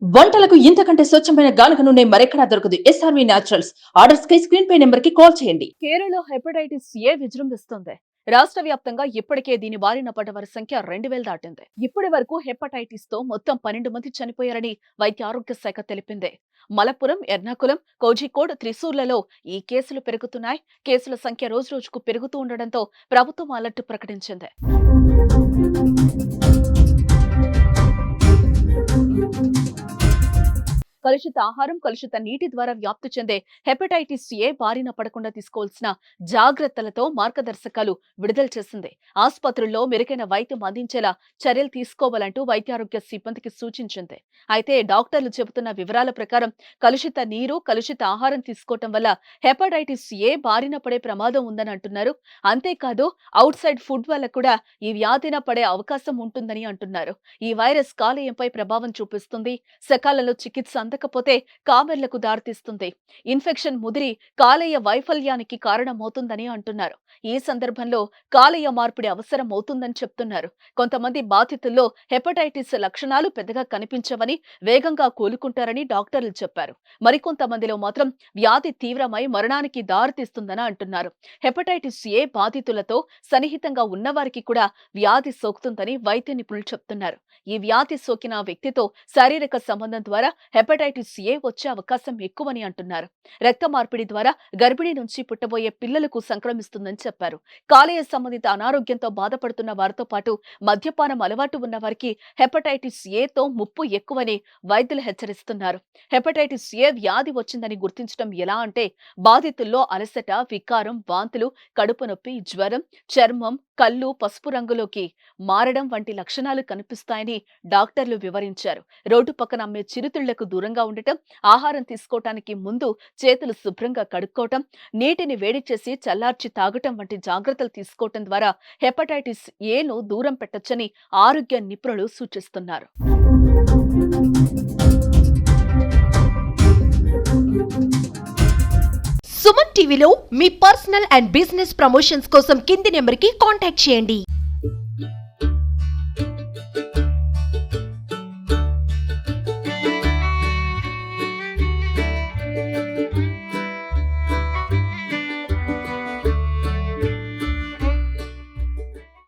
వంటలకు ఇంతకంటే స్వచ్ఛమైన గానుగ నూనె మరెక్కడా దొరకదు. SRV naturals. ఆర్డర్స్ కై స్క్రీన్ పై నెంబర్ కి కాల్ చేయండి. కేరళలో హెపటైటిస్ ఏ విజృంభిస్తోంది. రాష్ట్ర వ్యాప్తంగా ఇప్పటికే దీని బారిన పడ్డ వారి సంఖ్య 2000 దాటింది. ఇప్పటి వరకు హెపటైటిస్ తో మొత్తం 12 మంది చనిపోయారని వైద్య ఆరోగ్య శాఖ తెలిపింది. మలప్పురం, ఎర్నాకులం, కోజికోడ్, త్రిశూర్లలో ఈ కేసులు పెరుగుతున్నాయి. కేసుల సంఖ్య రోజురోజుకు పెరుగుతూ ఉండడంతో ప్రభుత్వం అలర్ట్ ప్రకటించింది. కలుషిత ఆహారం, కలుషిత నీటి ద్వారా వ్యాప్తి చెందే హెపటైటిస్ ఏ బారిన పడకుండా తీసుకోవాల్సిన జాగ్రత్తలతో మార్గదర్శకాలు విడుదల చేసింది. ఆసుపత్రుల్లో మెరుగైన వైద్యం అందించేలా చర్యలు తీసుకోవాలంటూ వైద్యారోగ్య సిబ్బందికి సూచించింది. అయితే డాక్టర్లు చెబుతున్న వివరాల ప్రకారం కలుషిత నీరు, కలుషిత ఆహారం తీసుకోవటం వల్ల హెపటైటిస్ ఏ బారిన పడే ప్రమాదం ఉందని అంటున్నారు. అంతేకాదు అవుట్ సైడ్ ఫుడ్ వల్ల కూడా ఈ వ్యాధిన పడే అవకాశం ఉంటుందని అంటున్నారు. ఈ వైరస్ కాలేయంపై ప్రభావం చూపిస్తుంది. సకాలంలో చికిత్స అందకపోతే కామెర్లకు దారితీస్తుంది. ఇన్ఫెక్షన్ ముదిరి కాలేయ వైఫల్యానికి కారణమవుతుందని అంటున్నారు. ఈ సందర్భంలో కాలేయ మార్పిడి అవసరం అవుతుందని చెప్తున్నారు. కొంతమంది బాధితుల్లో హెపటైటిస్ లక్షణాలు పెద్దగా కనిపించవని, వేగంగా కోలుకుంటారని డాక్టర్లు చెప్పారు. మరికొంతమందిలో మాత్రం వ్యాధి తీవ్రమై మరణానికి దారితీస్తుందని అంటున్నారు. హెపటైటిస్ ఏ బాధితులతో సన్నిహితంగా ఉన్నవారికి కూడా వ్యాధి సోకుతుందని వైద్య నిపుణులు చెప్తున్నారు. ఈ వ్యాధి సోకిన వ్యక్తితో శారీరక సంబంధం ద్వారా హెపటైటిస్ ఏ వచ్చే అవకాశం ఎక్కువని అంటున్నారు. రక్త మార్పిడి ద్వారా గర్భిణీ నుంచి పుట్టబోయే పిల్లలకు సంక్రమిస్తుందని చెప్పారు. కాలేయ సంబంధిత అనారోగ్యంతో బాధపడుతున్న వారితో పాటు మద్యపానం అలవాటు ఉన్న వారికి హెపటైటిస్ ఏతో ముప్పు ఎక్కువని వైద్యులు హెచ్చరిస్తున్నారు. హెపటైటిస్ ఏ వ్యాధి వచ్చిందని గుర్తించడం ఎలా అంటే బాధితుల్లో అలసట, వికారం, వాంతులు, కడుపు నొప్పి, జ్వరం, చర్మం, కళ్ళు పసుపు రంగులోకి మారడం వంటి లక్షణాలు కనిపిస్తాయని డాక్టర్లు వివరించారు. రోడ్డు పక్కన అమ్మే చిరుతిళ్లకు దూరంగా ఉండటం, ఆహారం తీసుకోవటానికి ముందు చేతులు శుభ్రంగా కడుక్కోవటం, నీటిని వేడి చేసి చల్లార్చి తాగటం వంటి జాగ్రత్తలు తీసుకోవటం ద్వారా హెపటైటిస్ ఏను దూరం పెట్టొచ్చని ఆరోగ్య నిపుణులు సూచిస్తున్నారు. సుమన్ టీవీలో మీ పర్సనల్ అండ్ బిజినెస్ ప్రమోషన్స్ కోసం కింది నెంబర్కి కాంటాక్ట్ చేయండి.